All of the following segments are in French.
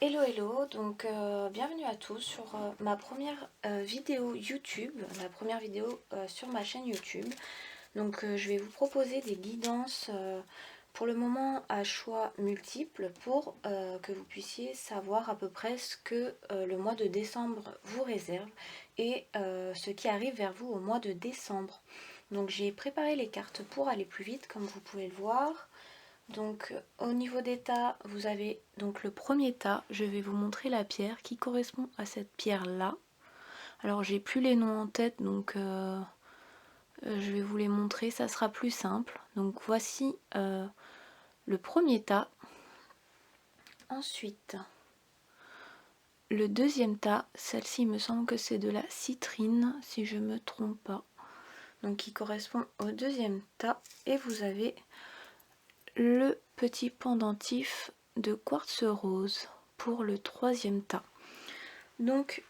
Hello hello, donc bienvenue à tous sur ma première vidéo YouTube, la première vidéo sur ma chaîne YouTube. Donc je vais vous proposer des guidances pour le moment à choix multiples pour que vous puissiez savoir à peu près ce que le mois de décembre vous réserve et ce qui arrive vers vous au mois de décembre. Donc j'ai préparé les cartes pour aller plus vite comme vous pouvez le voir. Donc au niveau des tas, vous avez donc le premier tas, je vais vous montrer la pierre qui correspond à cette pierre là. Alors j'ai plus les noms en tête, donc je vais vous les montrer, ça sera plus simple. Donc voici le premier tas. Ensuite, le deuxième tas, celle-ci il me semble que c'est de la citrine, si je me trompe pas. Donc qui correspond au deuxième tas. Et vous avez le petit pendentif de quartz rose pour le troisième tas. Donc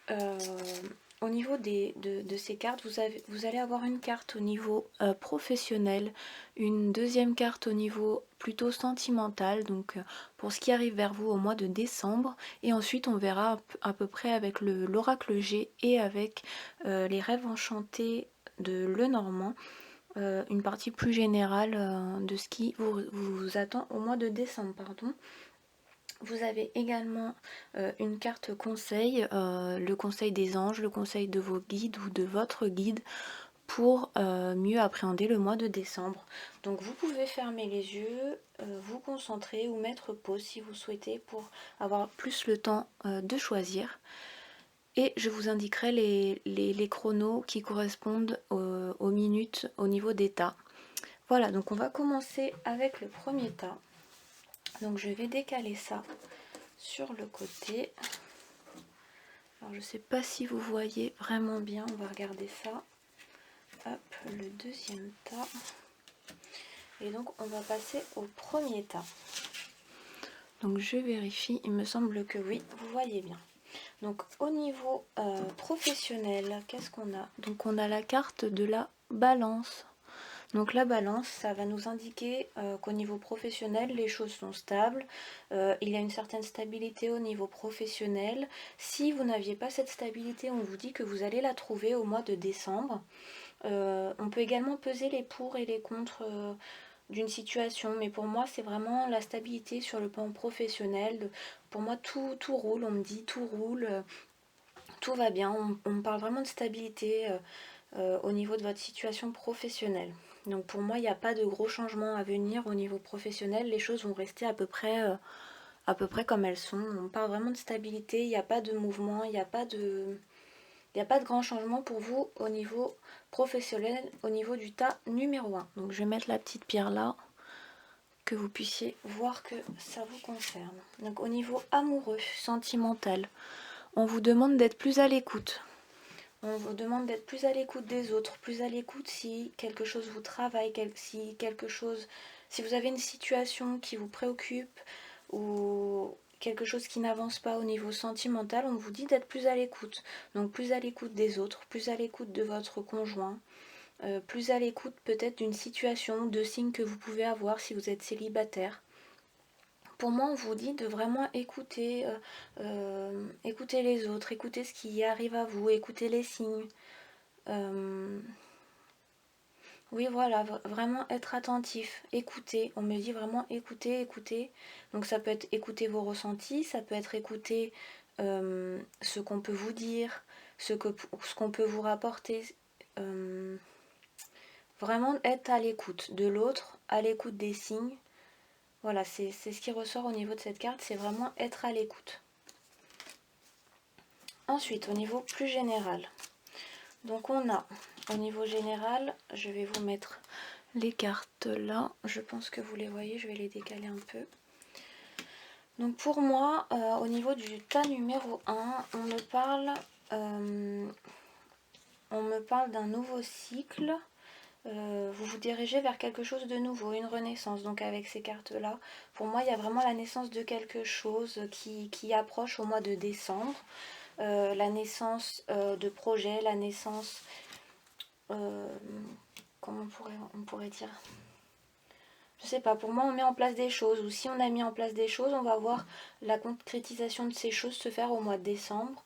au niveau de ces cartes, vous allez avoir une carte au niveau professionnel, une deuxième carte au niveau plutôt sentimental, donc pour ce qui arrive vers vous au mois de décembre, et ensuite on verra à peu près avec l'oracle G et avec les rêves enchantés de Lenormand, une partie plus générale de ce qui vous attend au mois de décembre, pardon. Vous avez également une carte conseil, le conseil des anges, le conseil de vos guides ou de votre guide pour mieux appréhender le mois de décembre. Donc vous pouvez fermer les yeux, vous concentrer ou mettre pause si vous souhaitez pour avoir plus le temps de choisir. Et je vous indiquerai les chronos qui correspondent aux minutes au niveau des tas. Voilà, donc on va commencer avec le premier tas. Donc je vais décaler ça sur le côté. Alors je sais pas si vous voyez vraiment bien, on va regarder ça. Hop, le deuxième tas. Et donc on va passer au premier tas. Donc je vérifie, il me semble que oui, vous voyez bien. Donc au niveau professionnel, qu'est-ce qu'on a? Donc on a la carte de la balance. Donc la balance, ça va nous indiquer qu'au niveau professionnel, les choses sont stables. Il y a une certaine stabilité au niveau professionnel. Si vous n'aviez pas cette stabilité, on vous dit que vous allez la trouver au mois de décembre. On peut également peser les pour et les contre d'une situation, mais pour moi c'est vraiment la stabilité sur le plan professionnel. Pour moi tout roule, on me dit tout roule, tout va bien. On me parle vraiment de stabilité au niveau de votre situation professionnelle. Donc pour moi, il n'y a pas de gros changements à venir au niveau professionnel. Les choses vont rester à peu près comme elles sont. On parle vraiment de stabilité, il n'y a pas de mouvement, il n'y a pas de grands changements pour vous au niveau professionnel, au niveau du tas numéro 1. Donc je vais mettre la petite pierre là, que vous puissiez voir que ça vous concerne. Donc au niveau amoureux, sentimental, on vous demande d'être plus à l'écoute. On vous demande d'être plus à l'écoute des autres, plus à l'écoute si quelque chose vous travaille, si vous avez une situation qui vous préoccupe ou quelque chose qui n'avance pas au niveau sentimental, on vous dit d'être plus à l'écoute. Donc plus à l'écoute des autres, plus à l'écoute de votre conjoint, plus à l'écoute peut-être d'une situation, de signes que vous pouvez avoir si vous êtes célibataire. Pour moi, on vous dit de vraiment écouter, écouter les autres, écouter ce qui arrive à vous, écouter les signes. Oui, voilà, vraiment être attentif, écouter. On me dit vraiment écouter, écouter. Donc ça peut être écouter vos ressentis, ça peut être écouter ce qu'on peut vous dire, ce qu'on peut vous rapporter. Vraiment être à l'écoute de l'autre, à l'écoute des signes. Voilà, c'est ce qui ressort au niveau de cette carte, c'est vraiment être à l'écoute. Ensuite, au niveau plus général. Donc on a, au niveau général, je vais vous mettre les cartes là. Je pense que vous les voyez, je vais les décaler un peu. Donc pour moi, au niveau du tas numéro 1, on me parle d'un nouveau cycle. Vous vous dirigez vers quelque chose de nouveau, une renaissance. Donc avec ces cartes là, pour moi il y a vraiment la naissance de quelque chose qui approche au mois de décembre. La naissance de projets, la naissance, comment on pourrait dire, je sais pas, pour moi on met en place des choses, ou si on a mis en place des choses, on va voir la concrétisation de ces choses se faire au mois de décembre.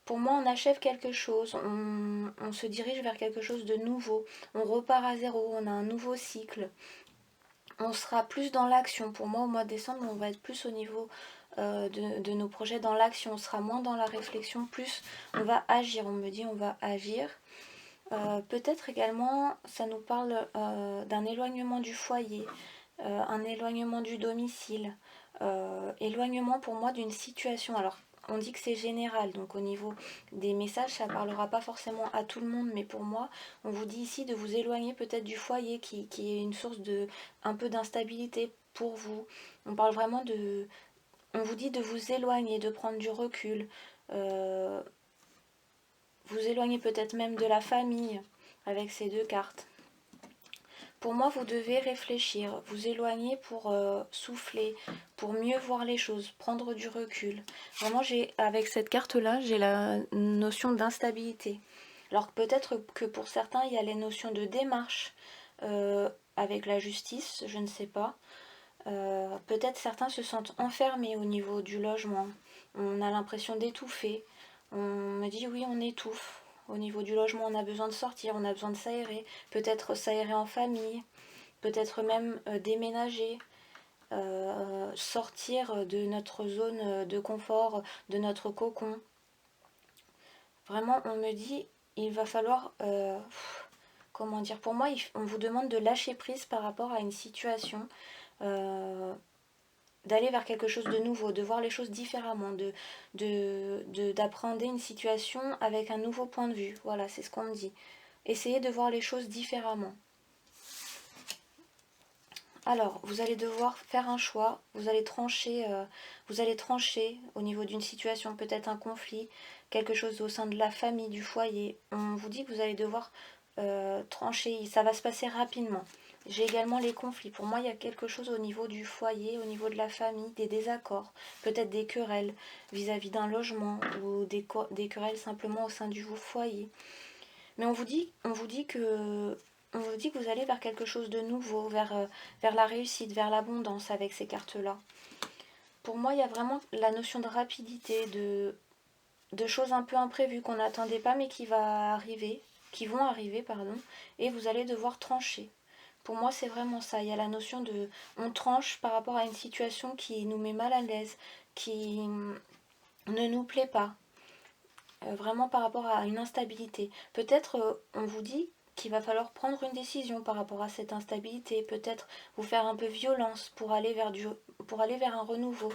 Pour moi, on achève quelque chose, on se dirige vers quelque chose de nouveau, on repart à zéro, on a un nouveau cycle. On sera plus dans l'action. Pour moi, au mois de décembre, on va être plus au niveau de nos projets dans l'action. On sera moins dans la réflexion, plus on va agir. On me dit on va agir. Peut-être également, ça nous parle d'un éloignement du foyer, un éloignement du domicile, éloignement pour moi d'une situation. Alors, on dit que c'est général, donc au niveau des messages, ça ne parlera pas forcément à tout le monde, mais pour moi, on vous dit ici de vous éloigner peut-être du foyer qui est une source de un peu d'instabilité pour vous. On parle vraiment de... On vous dit de vous éloigner, de prendre du recul, vous éloigner peut-être même de la famille avec ces deux cartes. Pour moi, vous devez réfléchir, vous éloigner pour souffler, pour mieux voir les choses, prendre du recul. Vraiment, avec cette carte-là, j'ai la notion d'instabilité. Alors peut-être que pour certains, il y a les notions de démarche avec la justice, je ne sais pas. Peut-être certains se sentent enfermés au niveau du logement. On a l'impression d'étouffer. On me dit oui, on étouffe. Au niveau du logement, on a besoin de sortir, on a besoin de s'aérer. Peut-être s'aérer en famille, peut-être même déménager, sortir de notre zone de confort, de notre cocon. Vraiment, on me dit, il va falloir... comment dire, pour moi, on vous demande de lâcher prise par rapport à une situation, d'aller vers quelque chose de nouveau, de voir les choses différemment, d'appréhender une situation avec un nouveau point de vue. Voilà, c'est ce qu'on me dit. Essayez de voir les choses différemment. Alors, vous allez devoir faire un choix, vous allez trancher au niveau d'une situation, peut-être un conflit, quelque chose au sein de la famille, du foyer. On vous dit que vous allez devoir trancher, ça va se passer rapidement. J'ai également les conflits. Pour moi, il y a quelque chose au niveau du foyer, au niveau de la famille, des désaccords, peut-être des querelles vis-à-vis d'un logement ou des querelles simplement au sein du foyer. Mais on vous dit que vous allez vers quelque chose de nouveau, vers la réussite, vers l'abondance avec ces cartes-là. Pour moi, il y a vraiment la notion de rapidité, de choses un peu imprévues qu'on n'attendait pas mais qui vont arriver, et vous allez devoir trancher. Pour moi, c'est vraiment ça. Il y a la notion de... On tranche par rapport à une situation qui nous met mal à l'aise, qui ne nous plaît pas. Vraiment par rapport à une instabilité. Peut-être on vous dit qu'il va falloir prendre une décision par rapport à cette instabilité. Peut-être vous faire un peu violence pour aller vers un renouveau.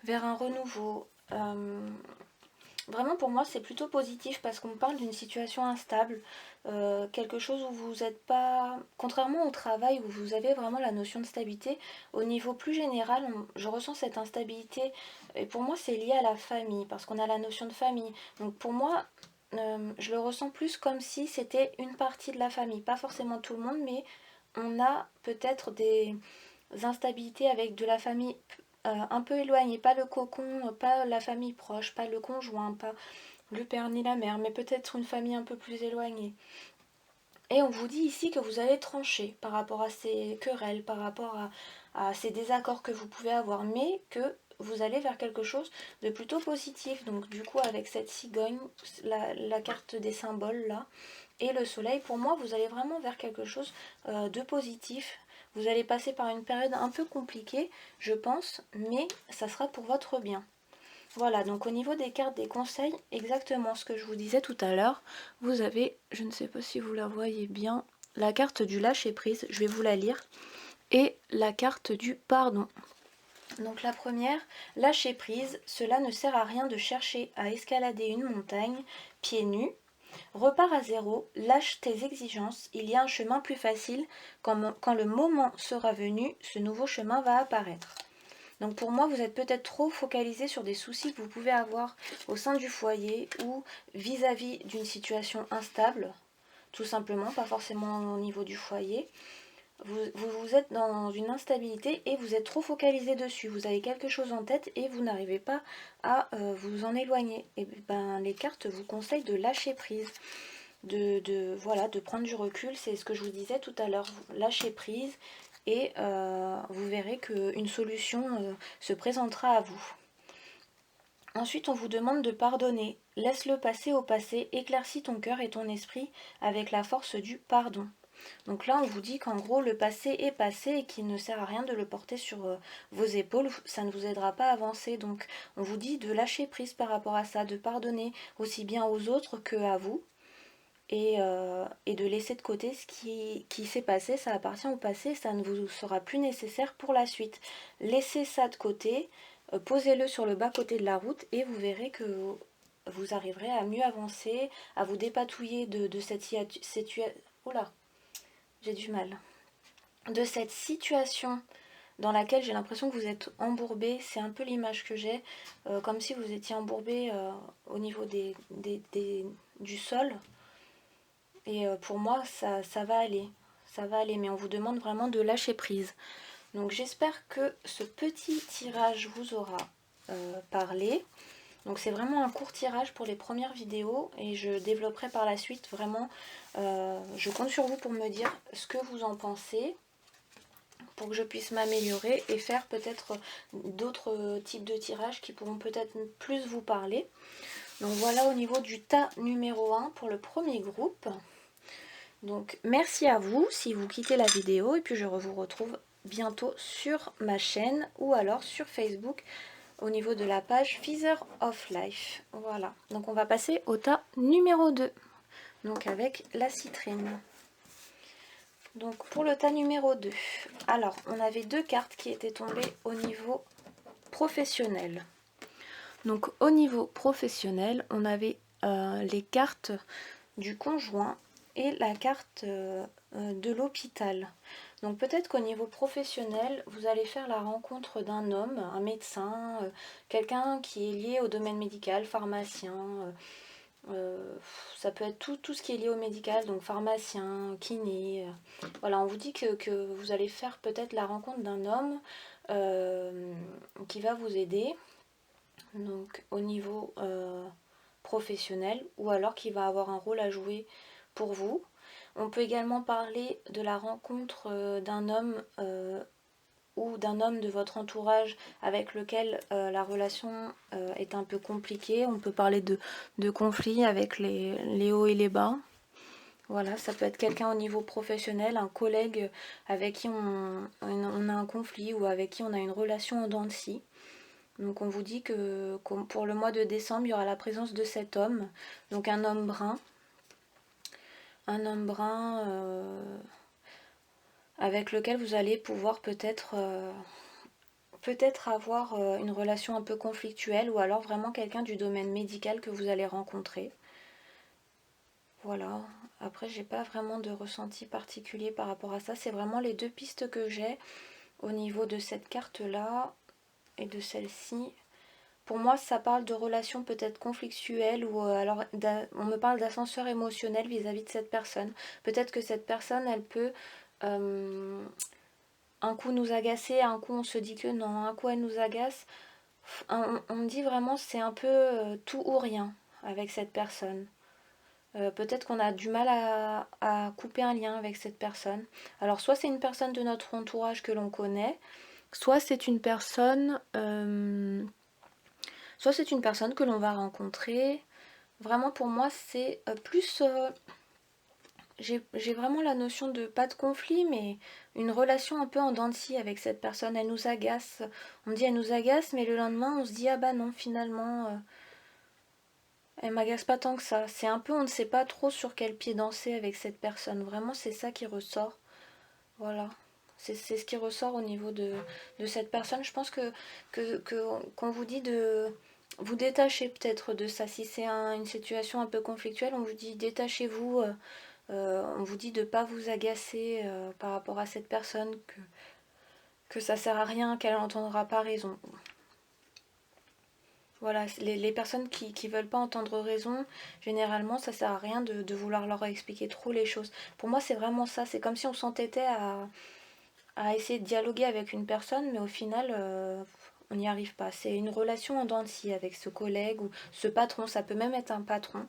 Vers un renouveau. Vraiment pour moi c'est plutôt positif parce qu'on parle d'une situation instable, quelque chose où vous n'êtes pas... Contrairement au travail où vous avez vraiment la notion de stabilité, au niveau plus général je ressens cette instabilité et pour moi c'est lié à la famille parce qu'on a la notion de famille. Donc pour moi je le ressens plus comme si c'était une partie de la famille, pas forcément tout le monde mais on a peut-être des instabilités avec de la famille un peu éloigné, pas le cocon, pas la famille proche, pas le conjoint, pas le père ni la mère, mais peut-être une famille un peu plus éloignée. Et on vous dit ici que vous allez trancher par rapport à ces querelles, par rapport à ces désaccords que vous pouvez avoir, mais que vous allez vers quelque chose de plutôt positif. Donc du coup avec cette cigogne, la carte des symboles là, et le soleil, pour moi vous allez vraiment vers quelque chose de positif. Vous allez passer par une période un peu compliquée, je pense, mais ça sera pour votre bien. Voilà, donc au niveau des cartes des conseils, exactement ce que je vous disais tout à l'heure. Vous avez, je ne sais pas si vous la voyez bien, la carte du lâcher-prise, je vais vous la lire, et la carte du pardon. Donc la première, lâcher prise, cela ne sert à rien de chercher à escalader une montagne, pieds nus. Repars à zéro, lâche tes exigences, il y a un chemin plus facile, quand le moment sera venu, ce nouveau chemin va apparaître. Donc pour moi, vous êtes peut-être trop focalisé sur des soucis que vous pouvez avoir au sein du foyer ou vis-à-vis d'une situation instable, tout simplement, pas forcément au niveau du foyer. Vous êtes dans une instabilité et vous êtes trop focalisé dessus. Vous avez quelque chose en tête et vous n'arrivez pas à vous en éloigner. Et ben, les cartes vous conseillent de lâcher prise. voilà, de prendre du recul. C'est ce que je vous disais tout à l'heure, lâcher prise et vous verrez qu'une solution se présentera à vous. Ensuite, on vous demande de pardonner. Laisse-le passer au passé, éclaircis ton cœur et ton esprit avec la force du pardon. Donc là, on vous dit qu'en gros, le passé est passé et qu'il ne sert à rien de le porter sur vos épaules. Ça ne vous aidera pas à avancer. Donc, on vous dit de lâcher prise par rapport à ça, de pardonner aussi bien aux autres qu'à vous. Et de laisser de côté ce qui s'est passé, ça appartient au passé, ça ne vous sera plus nécessaire pour la suite. Laissez ça de côté, posez-le sur le bas-côté de la route et vous verrez que vous arriverez à mieux avancer, à vous dépatouiller de cette situation. Oula, j'ai du mal. De cette situation dans laquelle j'ai l'impression que vous êtes embourbé, c'est un peu l'image que j'ai, comme si vous étiez embourbé au niveau du sol. Et pour moi, ça va aller. Ça va aller, mais on vous demande vraiment de lâcher prise. Donc j'espère que ce petit tirage vous aura parlé. Donc c'est vraiment un court tirage pour les premières vidéos et je développerai par la suite vraiment. Je compte sur vous pour me dire ce que vous en pensez, pour que je puisse m'améliorer et faire peut-être d'autres types de tirages qui pourront peut-être plus vous parler. Donc voilà au niveau du tas numéro 1 pour le premier groupe. Donc merci à vous si vous quittez la vidéo et puis je vous retrouve bientôt sur ma chaîne ou alors sur Facebook au niveau de la page Feather of Life. Voilà, donc on va passer au tas numéro 2, donc avec la citrine. Donc pour le tas numéro 2, alors on avait deux cartes qui étaient tombées au niveau professionnel. Donc au niveau professionnel, on avait les cartes du conjoint et la carte de l'hôpital. Donc peut-être qu'au niveau professionnel, vous allez faire la rencontre d'un homme, un médecin, quelqu'un qui est lié au domaine médical, pharmacien, ça peut être tout ce qui est lié au médical, donc pharmacien, kiné. Voilà, on vous dit que vous allez faire peut-être la rencontre d'un homme qui va vous aider, donc au niveau professionnel, ou alors qui va avoir un rôle à jouer pour vous. On peut également parler de la rencontre d'un homme ou d'un homme de votre entourage avec lequel la relation est un peu compliquée. On peut parler de conflits avec les hauts et les bas. Voilà, ça peut être quelqu'un au niveau professionnel, un collègue avec qui on a un conflit ou avec qui on a une relation en dents de scie. Donc on vous dit que pour le mois de décembre, il y aura la présence de cet homme, donc un homme brun. Un homme brun avec lequel vous allez pouvoir peut-être avoir une relation un peu conflictuelle ou alors vraiment quelqu'un du domaine médical que vous allez rencontrer. Voilà, après j'ai pas vraiment de ressenti particulier par rapport à ça, c'est vraiment les deux pistes que j'ai au niveau de cette carte-là et de celle-ci. Pour moi, ça parle de relations peut-être conflictuelles ou alors on me parle d'ascenseur émotionnel vis-à-vis de cette personne. Peut-être que cette personne, elle peut un coup nous agacer, un coup on se dit que non, un coup elle nous agace. On me dit vraiment c'est un peu tout ou rien avec cette personne. Peut-être qu'on a du mal à couper un lien avec cette personne. Alors soit c'est une personne de notre entourage que l'on connaît, soit c'est une personne que l'on va rencontrer. Vraiment pour moi c'est plus j'ai vraiment la notion de pas de conflit mais une relation un peu en dents de scie avec cette personne. Elle nous agace, on dit elle nous agace mais le lendemain on se dit ah bah non finalement elle m'agace pas tant que ça. C'est un peu on ne sait pas trop sur quel pied danser avec cette personne. Vraiment c'est ça qui ressort. Voilà. C'est ce qui ressort au niveau de cette personne. Je pense qu'on vous dit de vous détacher peut-être de ça. Si c'est une situation un peu conflictuelle, on vous dit détachez-vous. On vous dit de ne pas vous agacer par rapport à cette personne, que ça sert à rien, qu'elle n'entendra pas raison. Voilà, les personnes qui veulent pas entendre raison, généralement ça sert à rien de vouloir leur expliquer trop les choses. Pour moi c'est vraiment ça, c'est comme si on s'entêtait à essayer de dialoguer avec une personne, mais au final on n'y arrive pas. C'est une relation en dents de scie avec ce collègue ou ce patron, ça peut même être un patron.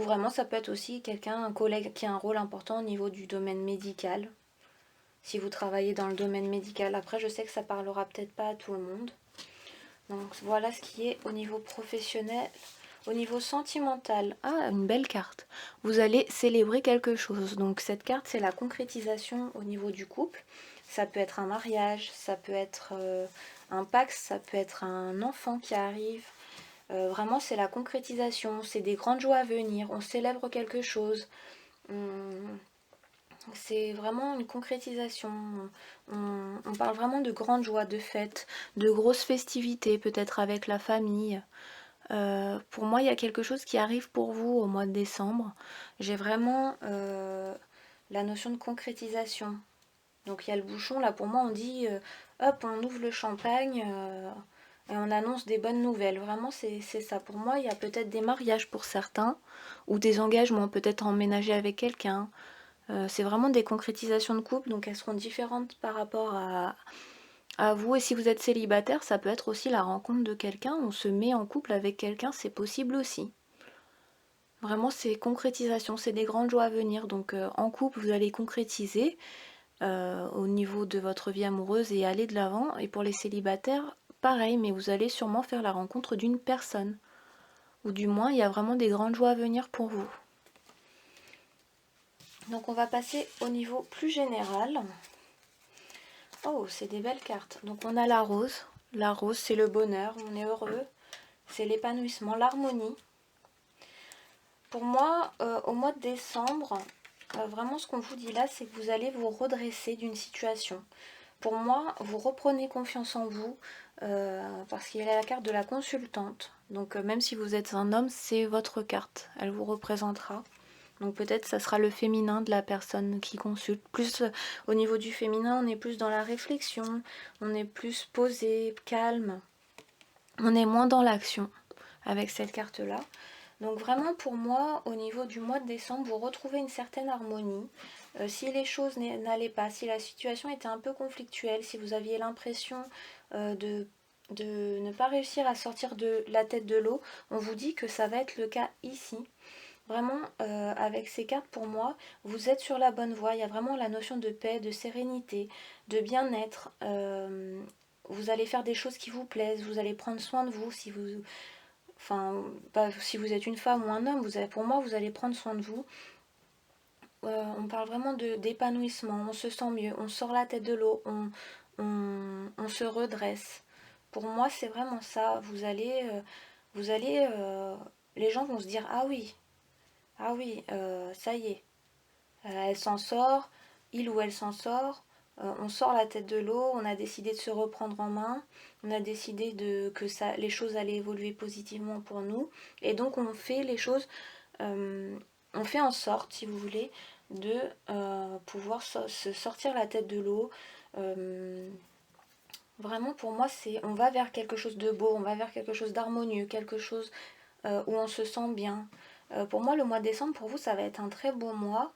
vraiment ça peut être aussi quelqu'un, un collègue qui a un rôle important au niveau du domaine médical. Si vous travaillez dans le domaine médical, après je sais que ça parlera peut-être pas à tout le monde. Donc voilà ce qui est au niveau professionnel. Au niveau sentimental, ah, une belle carte. Vous allez célébrer quelque chose. Donc cette carte, c'est la concrétisation au niveau du couple. Ça peut être un mariage, ça peut être un pax, ça peut être un enfant qui arrive. Vraiment, c'est la concrétisation, c'est des grandes joies à venir. On célèbre quelque chose. C'est vraiment une concrétisation. On parle vraiment de grandes joies, de fêtes, de grosses festivités, peut-être avec la famille. Pour moi, il y a quelque chose qui arrive pour vous au mois de décembre. J'ai vraiment la notion de concrétisation. Donc il y a le bouchon, là pour moi on dit hop, on ouvre le champagne et on annonce des bonnes nouvelles. Vraiment c'est ça. Pour moi, il y a peut-être des mariages pour certains ou des engagements, peut-être emménager avec quelqu'un. C'est vraiment des concrétisations de couple, donc elles seront différentes par rapport à vous. Et si vous êtes célibataire, ça peut être aussi la rencontre de quelqu'un. On se met en couple avec quelqu'un, c'est possible aussi. Vraiment, c'est concrétisation, c'est des grandes joies à venir. Donc en couple, vous allez concrétiser au niveau de votre vie amoureuse et aller de l'avant. Et pour les célibataires, pareil, mais vous allez sûrement faire la rencontre d'une personne. Ou du moins, il y a vraiment des grandes joies à venir pour vous. Donc on va passer au niveau plus général. Oh, c'est des belles cartes. Donc on a la rose. La rose, c'est le bonheur, on est heureux. C'est l'épanouissement, l'harmonie. Pour moi, au mois de décembre, vraiment ce qu'on vous dit là, c'est que vous allez vous redresser d'une situation. Pour moi, vous reprenez confiance en vous, parce qu'il y a la carte de la consultante. Donc même si vous êtes un homme, c'est votre carte, elle vous représentera. Donc peut-être ça sera le féminin de la personne qui consulte. Plus au niveau du féminin, on est plus dans la réflexion, on est plus posé, calme. On est moins dans l'action avec cette carte-là. Donc vraiment pour moi, au niveau du mois de décembre, vous retrouvez une certaine harmonie. Si les choses n'allaient pas, si la situation était un peu conflictuelle, si vous aviez l'impression de ne pas réussir à sortir de la tête de l'eau, on vous dit que ça va être le cas ici. Vraiment, avec ces cartes, pour moi, vous êtes sur la bonne voie. Il y a vraiment la notion de paix, de sérénité, de bien-être. Vous allez faire des choses qui vous plaisent, vous allez prendre soin de vous. Si vous, enfin, pas si vous êtes une femme ou un homme, pour moi, vous allez prendre soin de vous. On parle vraiment d'épanouissement, on se sent mieux, on sort la tête de l'eau, on se redresse. Pour moi, c'est vraiment ça. Les gens vont se dire, ah oui, ça y est, elle s'en sort, il ou elle s'en sort, on sort la tête de l'eau, on a décidé de se reprendre en main, on a décidé que les choses allaient évoluer positivement pour nous, et donc on fait les choses, on fait en sorte, si vous voulez, de pouvoir se sortir la tête de l'eau. Vraiment pour moi, on va vers quelque chose de beau, on va vers quelque chose d'harmonieux, quelque chose où on se sent bien. Pour moi, le mois de décembre, pour vous, ça va être un très beau mois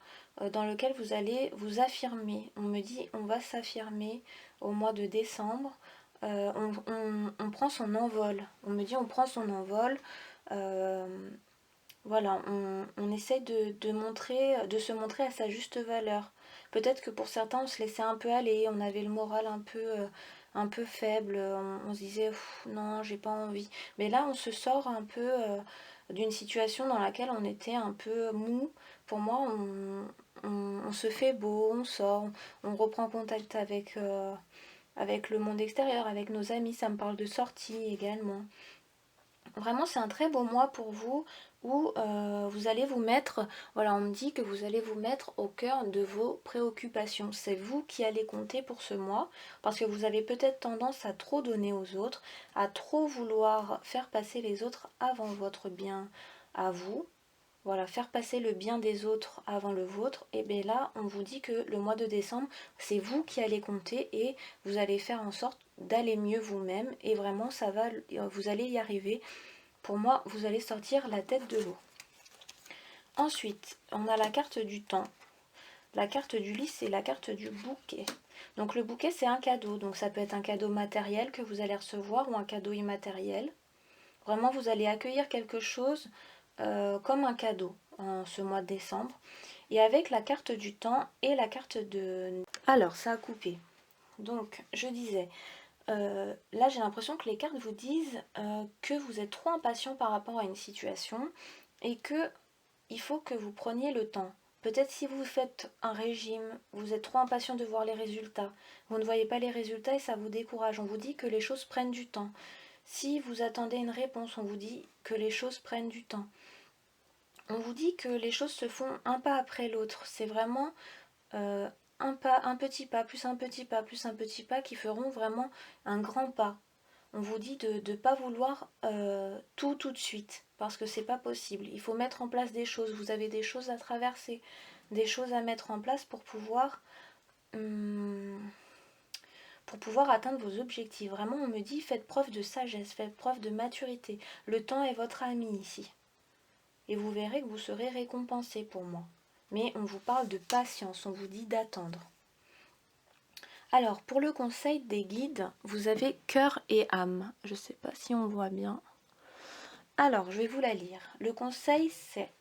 dans lequel vous allez vous affirmer. On me dit, on va s'affirmer au mois de décembre. On prend son envol. On me dit, on prend son envol. Voilà, on essaie de se montrer à sa juste valeur. Peut-être que pour certains, on se laissait un peu aller, on avait le moral un peu faible, on se disait non, j'ai pas envie. Mais là, on se sort un peu d'une situation dans laquelle on était un peu mou. Pour moi, on se fait beau, on sort, on reprend contact avec le monde extérieur, avec nos amis. Ça me parle de sortie également. Vraiment, c'est un très beau mois pour vous où vous allez vous mettre, voilà, on me dit que vous allez vous mettre au cœur de vos préoccupations. C'est vous qui allez compter pour ce mois parce que vous avez peut-être tendance à trop donner aux autres, à trop vouloir faire passer les autres avant votre bien à vous. Voilà, faire passer le bien des autres avant le vôtre. Et bien là, on vous dit que le mois de décembre, c'est vous qui allez compter et vous allez faire en sorte d'aller mieux vous-même. Et vraiment, vous allez y arriver. Pour moi, vous allez sortir la tête de l'eau. Ensuite, on a la carte du temps. La carte du lys, c'est la carte du bouquet. Donc le bouquet, c'est un cadeau. Donc ça peut être un cadeau matériel que vous allez recevoir ou un cadeau immatériel. Vraiment, vous allez accueillir quelque chose comme un cadeau. en ce mois de décembre. Et avec la carte du temps et la carte de... Alors, ça a coupé. Donc, je disais, là j'ai l'impression que les cartes vous disent que vous êtes trop impatient par rapport à une situation et que il faut que vous preniez le temps. Peut-être si vous faites un régime, vous êtes trop impatient de voir les résultats. Vous ne voyez pas les résultats et ça vous décourage. On vous dit que les choses prennent du temps. Si vous attendez une réponse, on vous dit que les choses prennent du temps. On vous dit que les choses se font un pas après l'autre. C'est vraiment un pas, un petit pas, plus un petit pas, plus un petit pas qui feront vraiment un grand pas. On vous dit de ne pas vouloir tout de suite, parce que c'est pas possible. Il faut mettre en place des choses. Vous avez des choses à traverser, des choses à mettre en place pour pouvoir atteindre vos objectifs. Vraiment, on me dit, faites preuve de sagesse, faites preuve de maturité. Le temps est votre ami ici. Et vous verrez que vous serez récompensé pour moi. Mais on vous parle de patience, on vous dit d'attendre. Alors, pour le conseil des guides, vous avez cœur et âme. Je ne sais pas si on voit bien. Alors, je vais vous la lire. Le conseil, c'est,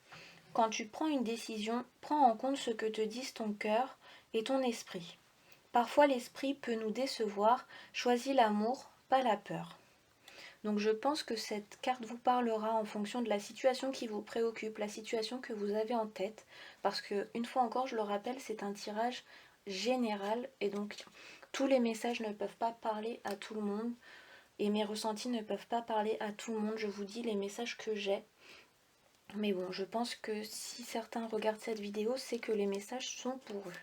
quand tu prends une décision, prends en compte ce que te disent ton cœur et ton esprit. Parfois, l'esprit peut nous décevoir. Choisis l'amour, pas la peur. Donc, je pense que cette carte vous parlera en fonction de la situation qui vous préoccupe, la situation que vous avez en tête. Parce que, une fois encore, je le rappelle, c'est un tirage général et donc tous les messages ne peuvent pas parler à tout le monde et mes ressentis ne peuvent pas parler à tout le monde. Je vous dis les messages que j'ai, mais bon, je pense que si certains regardent cette vidéo, c'est que les messages sont pour eux.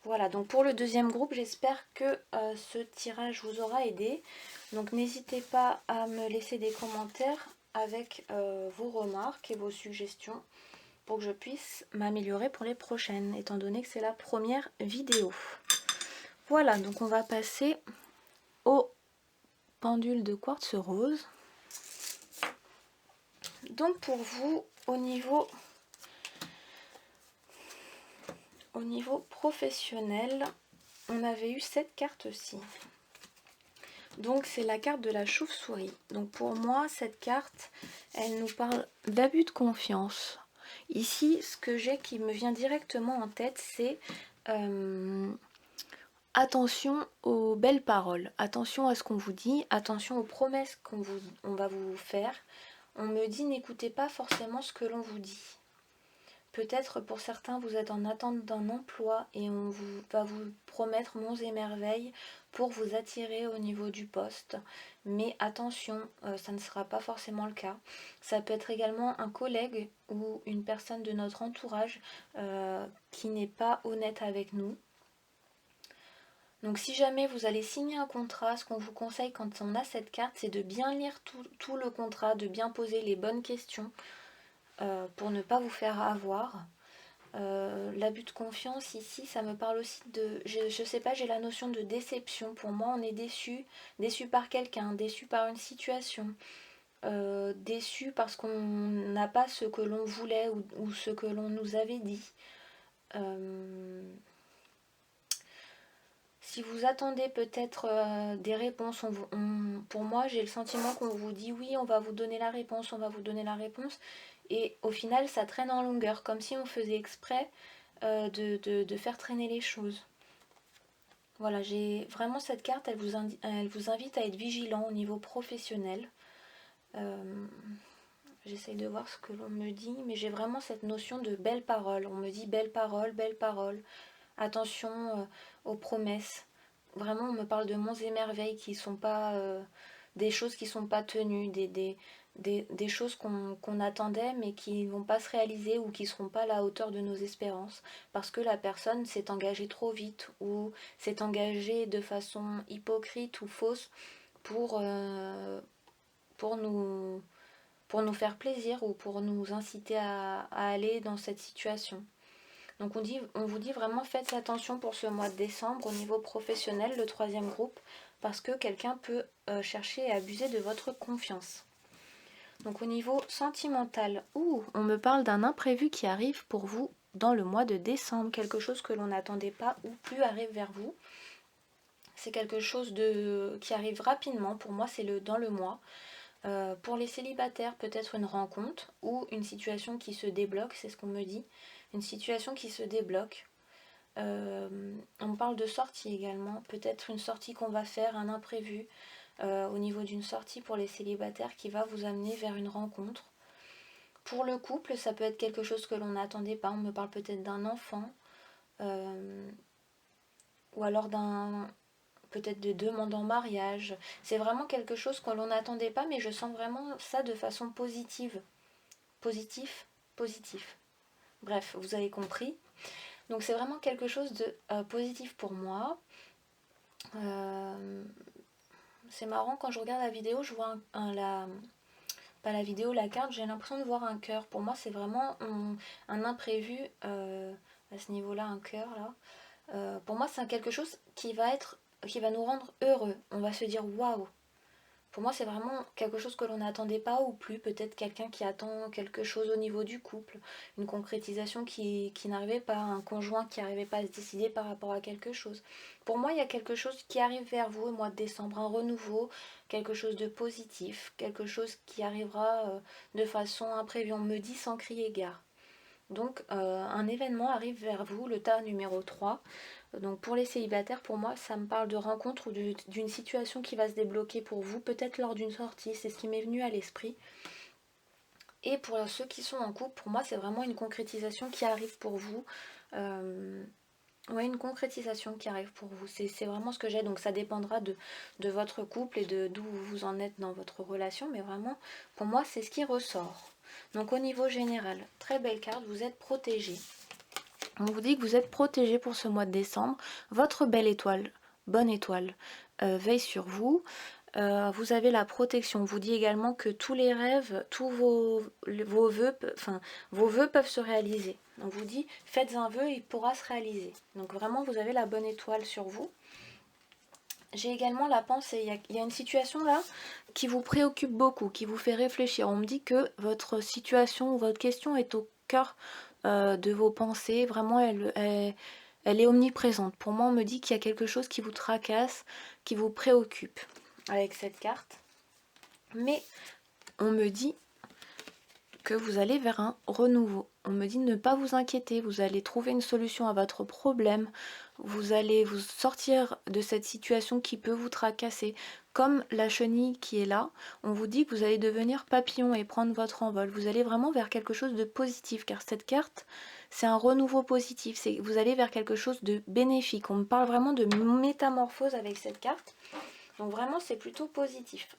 Voilà, donc pour le deuxième groupe, j'espère que ce tirage vous aura aidé. Donc n'hésitez pas à me laisser des commentaires avec vos remarques et vos suggestions pour que je puisse m'améliorer pour les prochaines, étant donné que c'est la première vidéo. Voilà, donc on va passer au pendule de quartz rose. Donc pour vous, au niveau professionnel, on avait eu cette carte-ci. Donc c'est la carte de la chauve-souris. Donc pour moi, cette carte, elle nous parle d'abus de confiance. Ici, ce que j'ai qui me vient directement en tête, c'est attention aux belles paroles, attention à ce qu'on vous dit, attention aux promesses on va vous faire. On me dit n'écoutez pas forcément ce que l'on vous dit. Peut-être pour certains vous êtes en attente d'un emploi et on va vous promettre monts et merveilles pour vous attirer au niveau du poste. Mais attention, ça ne sera pas forcément le cas. Ça peut être également un collègue ou une personne de notre entourage qui n'est pas honnête avec nous. Donc si jamais vous allez signer un contrat, ce qu'on vous conseille quand on a cette carte, c'est de bien lire tout le contrat, de bien poser les bonnes questions pour ne pas vous faire avoir. L'abus de confiance ici, ça me parle aussi de... Je sais pas, j'ai la notion de déception. Pour moi, on est déçu par quelqu'un, déçu par une situation, déçu parce qu'on n'a pas ce que l'on voulait ou ce que l'on nous avait dit. Si vous attendez peut-être des réponses, pour moi j'ai le sentiment qu'on vous dit oui, on va vous donner la réponse, on va vous donner la réponse. Et au final ça traîne en longueur, comme si on faisait exprès de faire traîner les choses. Voilà, j'ai vraiment cette carte, elle vous invite à être vigilant au niveau professionnel. J'essaye de voir ce que l'on me dit, mais j'ai vraiment cette notion de belle parole. On me dit belle parole, belle parole. Attention aux promesses. Vraiment, on me parle de monts et merveilles qui sont pas des choses qui sont pas tenues, des choses qu'on attendait mais qui ne vont pas se réaliser ou qui ne seront pas à la hauteur de nos espérances parce que la personne s'est engagée trop vite ou s'est engagée de façon hypocrite ou fausse pour nous faire plaisir ou pour nous inciter à aller dans cette situation. Donc on vous dit vraiment faites attention pour ce mois de décembre au niveau professionnel, le troisième groupe, parce que quelqu'un peut chercher à abuser de votre confiance. Donc au niveau sentimental, on me parle d'un imprévu qui arrive pour vous dans le mois de décembre, quelque chose que l'on n'attendait pas ou plus arrive vers vous. C'est quelque chose qui arrive rapidement, pour moi c'est dans le mois. Pour les célibataires, peut-être une rencontre ou une situation qui se débloque, c'est ce qu'on me dit. Une situation qui se débloque. On parle de sortie également, peut-être une sortie qu'on va faire, un imprévu au niveau d'une sortie pour les célibataires qui va vous amener vers une rencontre. Pour le couple, ça peut être quelque chose que l'on n'attendait pas, on me parle peut-être d'un enfant, ou alors peut-être de demande en mariage. C'est vraiment quelque chose que l'on n'attendait pas, mais je sens vraiment ça de façon positive. Positif. Bref, vous avez compris. Donc c'est vraiment quelque chose de positif pour moi. C'est marrant, quand je regarde la vidéo, je vois pas la vidéo, la carte, j'ai l'impression de voir un cœur. Pour moi, c'est vraiment un imprévu à ce niveau-là, un cœur là. Pour moi, c'est quelque chose qui va nous rendre heureux. On va se dire waouh. Pour moi, c'est vraiment quelque chose que l'on n'attendait pas ou plus. Peut-être quelqu'un qui attend quelque chose au niveau du couple, une concrétisation qui n'arrivait pas, un conjoint qui n'arrivait pas à se décider par rapport à quelque chose. Pour moi, il y a quelque chose qui arrive vers vous au mois de décembre, un renouveau, quelque chose de positif, quelque chose qui arrivera de façon imprévue. On me dit sans crier gare. Donc, un événement arrive vers vous, le tas numéro 3. Donc pour les célibataires, pour moi, ça me parle de rencontre ou d'une situation qui va se débloquer pour vous, peut-être lors d'une sortie, c'est ce qui m'est venu à l'esprit. Et pour ceux qui sont en couple, pour moi, c'est vraiment une concrétisation qui arrive pour vous. Ouais, une concrétisation qui arrive pour vous. C'est vraiment ce que j'ai. Donc ça dépendra de votre couple et d'où vous en êtes dans votre relation. Mais vraiment, pour moi, c'est ce qui ressort. Donc au niveau général, très belle carte, vous êtes protégé. On vous dit que vous êtes protégé pour ce mois de décembre. Votre belle étoile, bonne étoile, veille sur vous. Vous avez la protection. On vous dit également que tous les rêves, tous vos vœux peuvent se réaliser. On vous dit, faites un vœu, il pourra se réaliser. Donc vraiment, vous avez la bonne étoile sur vous. J'ai également la pensée. Il y a une situation là qui vous préoccupe beaucoup, qui vous fait réfléchir. On me dit que votre situation ou votre question est au cœur de vos pensées. Vraiment, elle est omniprésente. Pour moi, on me dit qu'il y a quelque chose qui vous tracasse, qui vous préoccupe avec cette carte. Mais on me dit que vous allez vers un renouveau. On me dit de ne pas vous inquiéter, vous allez trouver une solution à votre problème, vous allez vous sortir de cette situation qui peut vous tracasser. Comme la chenille qui est là, on vous dit que vous allez devenir papillon et prendre votre envol. Vous allez vraiment vers quelque chose de positif, car cette carte, c'est un renouveau positif. Vous allez vers quelque chose de bénéfique. On me parle vraiment de métamorphose avec cette carte. Donc vraiment, c'est plutôt positif.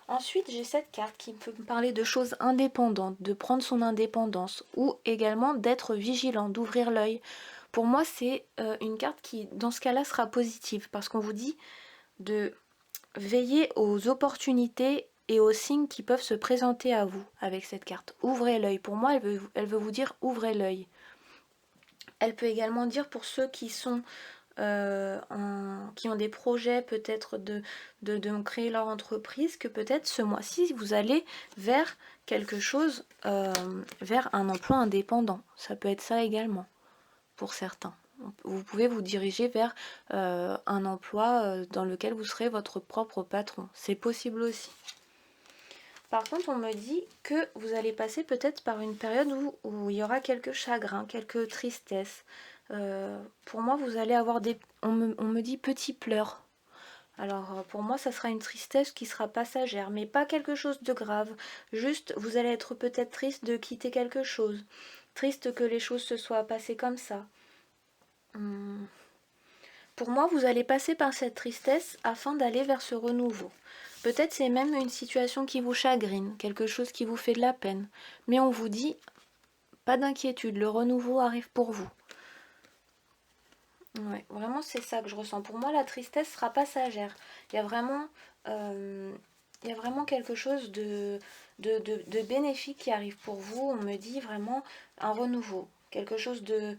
Ensuite, j'ai cette carte qui peut me parler de choses indépendantes, de prendre son indépendance ou également d'être vigilant, d'ouvrir l'œil. Pour moi, c'est une carte qui, dans ce cas-là, sera positive parce qu'on vous dit de veiller aux opportunités et aux signes qui peuvent se présenter à vous avec cette carte. Ouvrez l'œil. Pour moi, elle veut vous dire ouvrez l'œil. Elle peut également dire pour ceux qui sont qui ont des projets peut-être de créer leur entreprise, que peut-être ce mois-ci vous allez vers quelque chose, vers un emploi indépendant. Ça peut être ça également pour certains. Vous pouvez vous diriger vers un emploi dans lequel vous serez votre propre patron. C'est possible aussi. Par contre, on me dit que vous allez passer peut-être par une période où il y aura quelques chagrins, quelques tristesses. Pour moi, vous allez avoir on me dit petits pleurs. Alors pour moi, ça sera une tristesse qui sera passagère, mais pas quelque chose de grave. Juste, vous allez être peut-être triste de quitter quelque chose. Triste que les choses se soient passées comme ça. Pour moi, vous allez passer par cette tristesse afin d'aller vers ce renouveau. Peut-être c'est même une situation qui vous chagrine, quelque chose qui vous fait de la peine. Mais on vous dit, pas d'inquiétude, le renouveau arrive pour vous. Ouais, vraiment c'est ça que je ressens. Pour moi, la tristesse sera passagère. Il y a vraiment quelque chose de bénéfique qui arrive pour vous. On me dit vraiment un renouveau, quelque chose de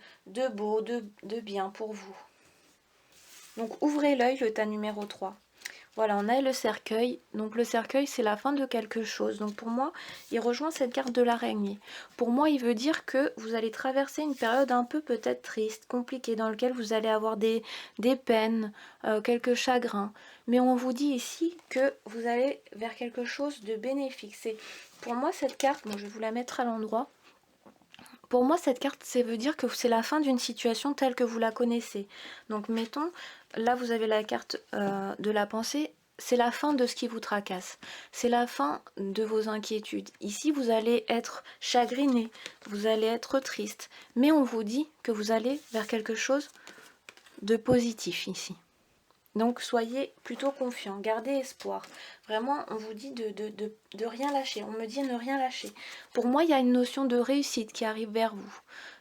beau, de bien pour vous. Donc ouvrez l'œil, le tas numéro 3. Voilà, on a le cercueil. Donc le cercueil, c'est la fin de quelque chose. Donc pour moi, il rejoint cette carte de l'araignée. Pour moi, il veut dire que vous allez traverser une période un peu peut-être triste, compliquée, dans laquelle vous allez avoir des peines, quelques chagrins. Mais on vous dit ici que vous allez vers quelque chose de bénéfique. C'est pour moi cette carte, bon, je vais vous la mettre à l'endroit. Pour moi, cette carte, ça veut dire que c'est la fin d'une situation telle que vous la connaissez. Donc, mettons, là, vous avez la carte de la pensée. C'est la fin de ce qui vous tracasse. C'est la fin de vos inquiétudes. Ici, vous allez être chagriné, vous allez être triste. Mais on vous dit que vous allez vers quelque chose de positif ici. Donc soyez plutôt confiants, gardez espoir. Vraiment, on vous dit de rien lâcher. On me dit ne rien lâcher. Pour moi, il y a une notion de réussite qui arrive vers vous.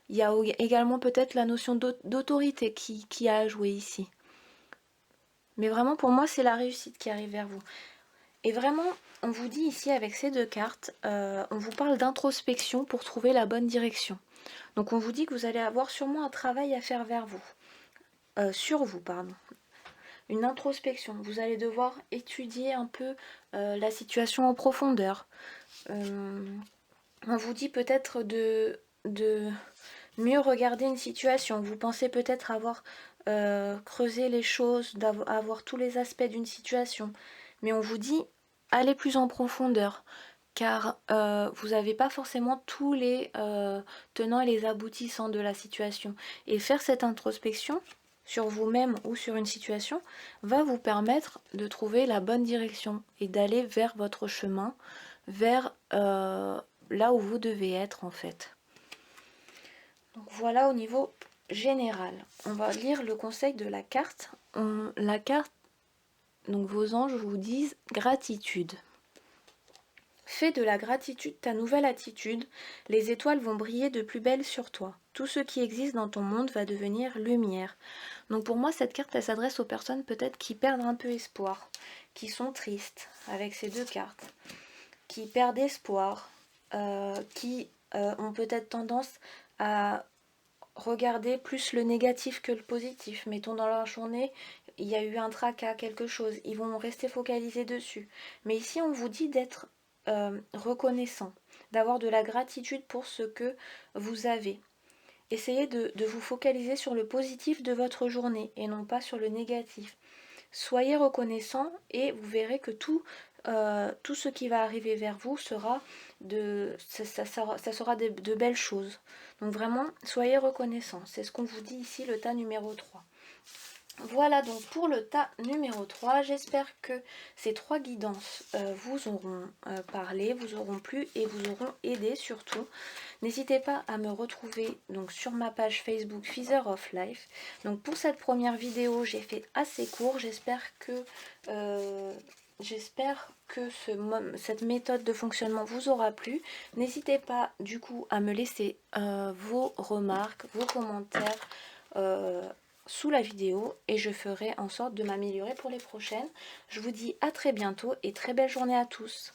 Il y a également peut-être la notion d'autorité qui a à jouer ici. Mais vraiment, pour moi, c'est la réussite qui arrive vers vous. Et vraiment, on vous dit ici avec ces deux cartes, on vous parle d'introspection pour trouver la bonne direction. Donc on vous dit que vous allez avoir sûrement un travail à faire vers vous. Sur vous, pardon. Une introspection. Vous allez devoir étudier un peu la situation en profondeur. On vous dit peut-être de mieux regarder une situation. Vous pensez peut-être avoir creusé les choses, d'avoir tous les aspects d'une situation. Mais on vous dit, allez plus en profondeur. Car vous n'avez pas forcément tous les tenants et les aboutissants de la situation. Et faire cette introspection sur vous-même ou sur une situation va vous permettre de trouver la bonne direction et d'aller vers votre chemin, vers là où vous devez être en fait. Donc voilà au niveau général. On va lire le conseil de la carte. La carte, donc vos anges vous disent gratitude. Fais de la gratitude ta nouvelle attitude, les étoiles vont briller de plus belle sur toi. Tout ce qui existe dans ton monde va devenir lumière. Donc pour moi, cette carte, elle s'adresse aux personnes peut-être qui perdent un peu espoir, qui sont tristes avec ces deux cartes, qui perdent espoir, qui ont peut-être tendance à regarder plus le négatif que le positif. Mettons dans leur journée, il y a eu un tracas, quelque chose, ils vont rester focalisés dessus. Mais ici, on vous dit d'être reconnaissant, d'avoir de la gratitude pour ce que vous avez. Essayez de vous focaliser sur le positif de votre journée et non pas sur le négatif. Soyez reconnaissant et vous verrez que tout ce qui va arriver vers vous sera ça sera de belles choses. Donc vraiment, soyez reconnaissant. C'est ce qu'on vous dit ici, le tas numéro 3. Voilà donc pour le tas numéro 3, j'espère que ces trois guidances vous auront parlé, vous auront plu et vous auront aidé surtout. N'hésitez pas à me retrouver donc sur ma page Facebook Feather of Life. Donc pour cette première vidéo, j'ai fait assez court, j'espère que cette méthode de fonctionnement vous aura plu. N'hésitez pas du coup à me laisser vos remarques, vos commentaires sous la vidéo et je ferai en sorte de m'améliorer pour les prochaines. Je vous dis à très bientôt et très belle journée à tous.